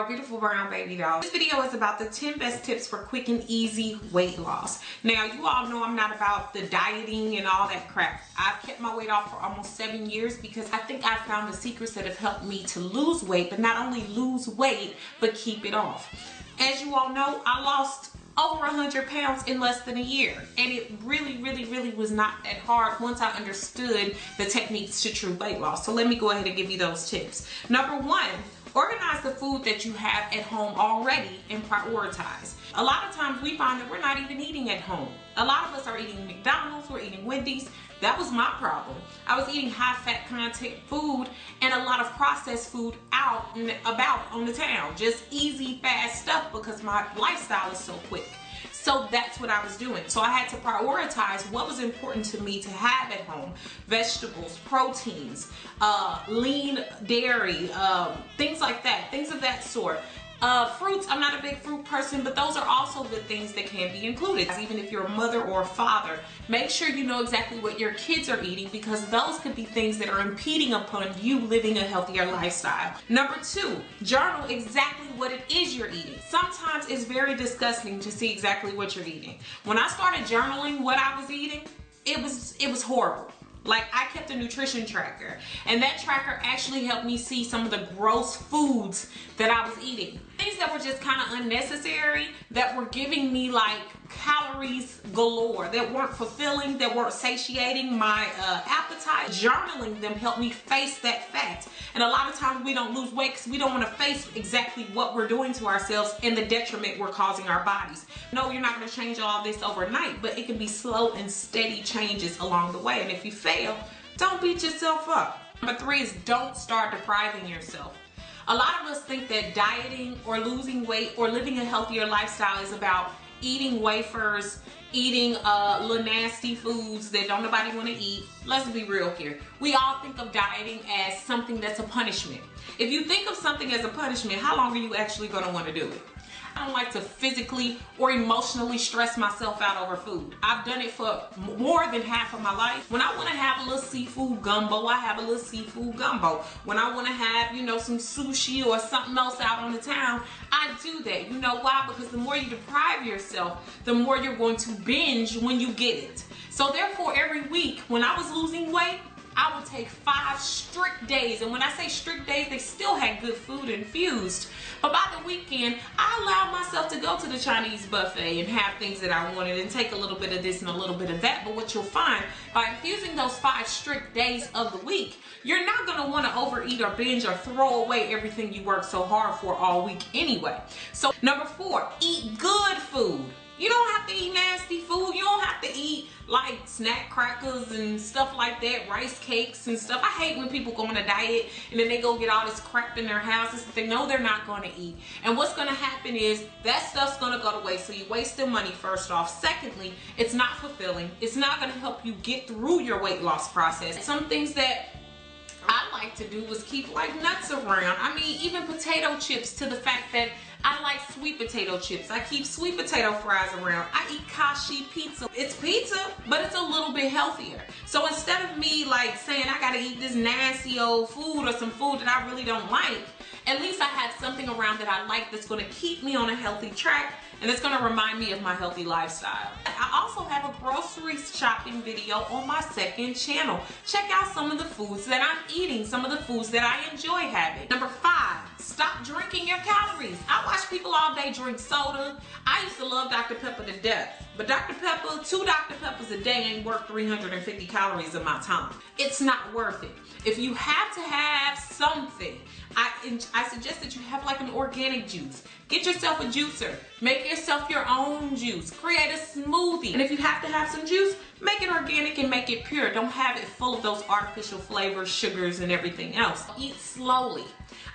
beautiful brown baby doll. This video is about the 10 best tips for quick and easy weight loss. Now, you all know I'm not about the dieting and all that crap. I've kept my weight off for almost 7 years because I think I found the secrets that have helped me to lose weight, but not only lose weight, but keep it off. As you all know, I lost over 100 pounds in less than a year, and it really was not that hard once I understood the techniques to true weight loss. So let me go ahead and give you those tips. Number one, organize the food that you have at home already and prioritize. A lot of times we find that we're not even eating at home. A lot of us are eating McDonald's, we're eating Wendy's. That was my problem. I was eating high fat content food and a lot of processed food out and about on the town. Just easy, fast stuff because my lifestyle is so quick. So that's what I was doing. So I had to prioritize what was important to me to have at home. Vegetables, proteins, lean dairy, things like that, things of that sort. Fruits, I'm not a big fruit person, but those are also good things that can be included. Even if you're a mother or a father, make sure you know exactly what your kids are eating because those could be things that are impeding upon you living a healthier lifestyle. Number two, journal exactly what it is you're eating. Sometimes it's very disgusting to see exactly what you're eating. When I started journaling what I was eating, it was horrible. Like, I kept a nutrition tracker, and that tracker actually helped me see some of the gross foods that I was eating. Things that were just kind of unnecessary, that were giving me like calories galore, that weren't fulfilling, that weren't satiating my appetite. Journaling them helped me face that fact. And a lot of times we don't lose weight because we don't want to face exactly what we're doing to ourselves and the detriment we're causing our bodies. No, you're not going to change all this overnight, but it can be slow and steady changes along the way. And if you fail, don't beat yourself up. Number three is don't start depriving yourself. A lot of us think that dieting or losing weight or living a healthier lifestyle is about eating wafers, eating little nasty foods that don't nobody want to eat. Let's be real here. We all think of dieting as something that's a punishment. If you think of something as a punishment, how long are you actually going to want to do it? I don't like to physically or emotionally stress myself out over food. I've done it for more than half of my life. When I want to have a little seafood gumbo, I have a little seafood gumbo. When I want to have, you know, some sushi or something else out on the town, I do that. You know why? Because the more you deprive yourself, the more you're going to binge when you get it. So therefore, every week when I was losing weight, I would take 5 strict days. And when I say strict days, they still had good food infused. But by the weekend, I allowed myself to go to the Chinese buffet and have things that I wanted and take a little bit of this and a little bit of that. But what you'll find, by infusing those 5 strict days of the week, you're not going to want to overeat or binge or throw away everything you worked so hard for all week anyway. So number 4, eat good food. You don't have to eat nasty food. You don't have to eat like snack crackers and stuff like that, rice cakes and stuff. I hate when people go on a diet and then they go get all this crap in their houses that they know they're not going to eat. And what's going to happen is that stuff's going to go to waste. So you waste their money first off. Secondly, it's not fulfilling. It's not going to help you get through your weight loss process. Some things that I like to do was keep like nuts around. I mean, even potato chips, to the fact that I like sweet potato chips. I keep sweet potato fries around. I eat kashi pizza. It's pizza, but it's a little bit healthier. So instead of me like saying I gotta eat this nasty old food or some food that I really don't like, at least I have something around that I like that's gonna keep me on a healthy track and it's gonna remind me of my healthy lifestyle. I also have a grocery shopping video on my second channel. Check out some of the foods that I'm eating, some of the foods that I enjoy having. Number 5, stop drinking your calories. I watch people all day drink soda. I used to love Dr. Pepper to death. But Dr. Pepper, 2 Dr. Peppers a day ain't worth 350 calories of my time. It's not worth it. If you have to have something, I suggest that you have like an organic juice. Get yourself a juicer. Make yourself your own juice. Create a smoothie. And if you have to have some juice, make it organic and make it pure. Don't have it full of those artificial flavors, sugars, and everything else. Eat slowly.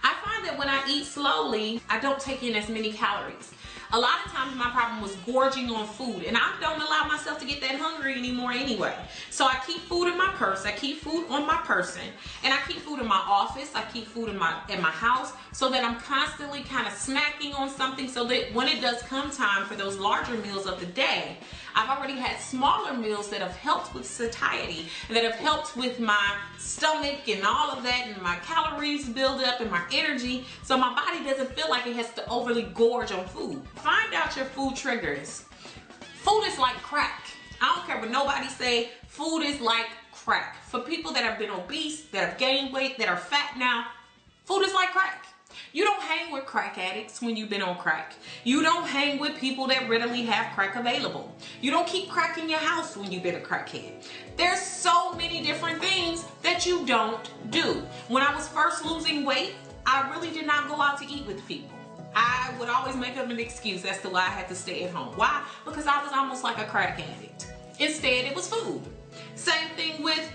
I find that when I eat slowly, I don't take in as many calories. A lot of times my problem was gorging on food, and I don't allow myself to get that hungry anymore anyway. So I keep food in my purse, I keep food on my person, and I keep food in my office, I keep food in my house, so that I'm constantly kind of snacking on something so that when it does come time for those larger meals of the day, I've already had smaller meals that have helped with satiety, and that have helped with my stomach and all of that, and my calories build up and my energy, so my body doesn't feel like it has to overly gorge on food. Find out your food triggers. Food is like crack. I don't care what nobody say, food is like crack. For people that have been obese, that have gained weight, that are fat now, food is like crack. You don't hang with crack addicts when you've been on crack. You don't hang with people that readily have crack available. You don't keep crack in your house when you've been a crackhead. There's so many different things that you don't do. When I was first losing weight, I really did not go out to eat with people. I would always make up an excuse as to why I had to stay at home. Why? Because I was almost like a crack addict. Instead, it was food. Same thing with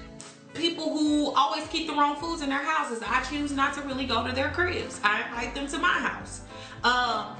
people who always keep the wrong foods in their houses. I choose not to really go to their cribs. I invite them to my house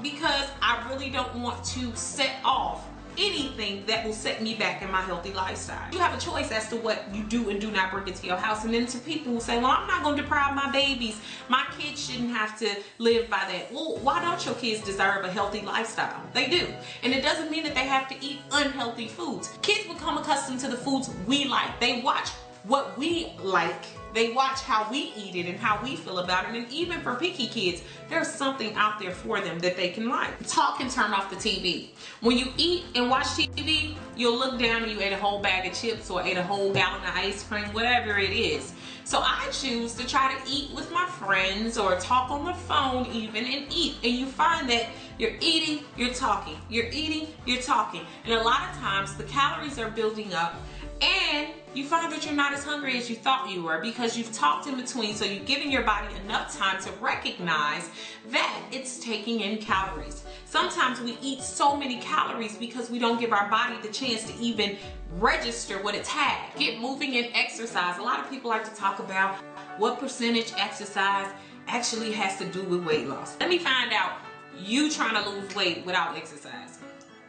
because I really don't want to set off anything that will set me back in my healthy lifestyle. You have a choice as to what you do and do not bring into your house. And then to people who say, well, I'm not going to deprive my babies. My kids shouldn't have to live by that. Well, why don't your kids deserve a healthy lifestyle? They do. And it doesn't mean that they have to eat unhealthy foods. Kids become accustomed to the foods we like. They watch what we like. They watch how we eat it and how we feel about it. And even for picky kids, there's something out there for them that they can like. Talk and turn off the TV. When you eat and watch TV, you'll look down and you ate a whole bag of chips or ate a whole gallon of ice cream, whatever it is. So I choose to try to eat with my friends or talk on the phone even and eat. And you find that you're eating, you're talking. You're eating, you're talking. And a lot of times the calories are building up, and you find that you're not as hungry as you thought you were because you've talked in between, so you've given your body enough time to recognize that it's taking in calories. Sometimes we eat so many calories because we don't give our body the chance to even register what it's had. Get moving and exercise. A lot of people like to talk about what percentage exercise actually has to do with weight loss. Let me find out you trying to lose weight without exercise.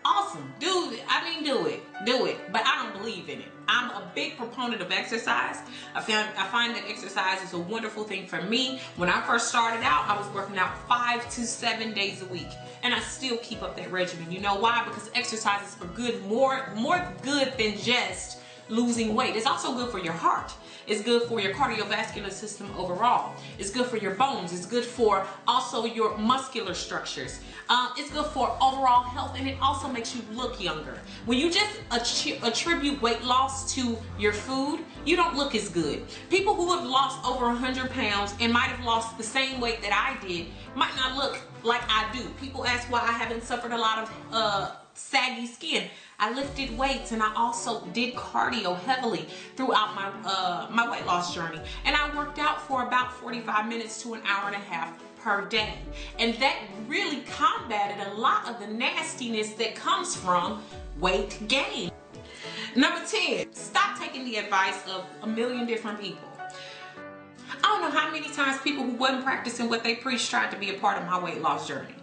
Awesome, do it. Do it, but I don't believe in it. I'm a big proponent of exercise. I find that exercise is a wonderful thing for me. When I first started out, I was working out 5 to 7 days a week, and I still keep up that regimen. You know why? Because exercise is for good, more good than just losing weight. It's also good for your heart. It's good for your cardiovascular system overall. It's good for your bones. It's good for also your muscular structures. It's good for overall health, and it also makes you look younger. When you just attribute weight loss to your food, you don't look as good. People who have lost over 100 pounds and might have lost the same weight that I did might not look like I do. People ask why I haven't suffered a lot of saggy skin. I lifted weights and I also did cardio heavily throughout my weight loss journey. And I worked out for about 45 minutes to an hour and a half per day. And that really combated a lot of the nastiness that comes from weight gain. Number 10, stop taking the advice of a million different people. I don't know how many times people who wasn't practicing what they preached tried to be a part of my weight loss journey.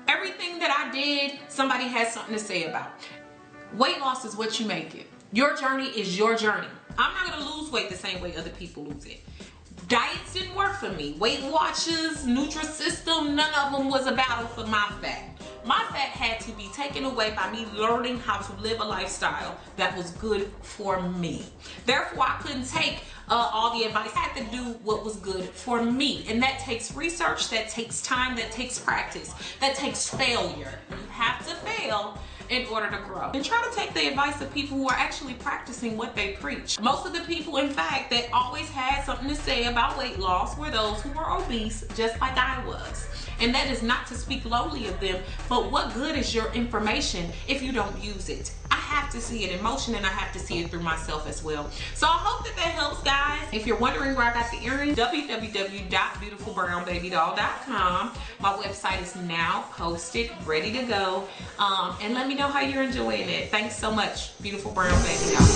Everything that I did, somebody had something to say about. Weight loss is what you make it. Your journey is your journey. I'm not going to lose weight the same way other people lose it. Diets didn't work for me. Weight Watchers, Nutrisystem, none of them was a battle for my fat. My fat had to be taken away by me learning how to live a lifestyle that was good for me. Therefore, I couldn't take all the advice. I had to do what was good for me. And that takes research, that takes time, that takes practice, that takes failure. You have to fail in order to grow. And try to take the advice of people who are actually practicing what they preach. Most of the people, in fact, that always had something to say about weight loss were those who were obese, just like I was. And that is not to speak lowly of them, but what good is your information if you don't use it? I have to see it in motion, and I have to see it through myself as well. So I hope that helps, guys. If you're wondering where I got the earrings, www.beautifulbrownbaby.com. My website is now posted, ready to go. And let me know how you're enjoying it. Thanks so much, Beautiful Brown Baby doll.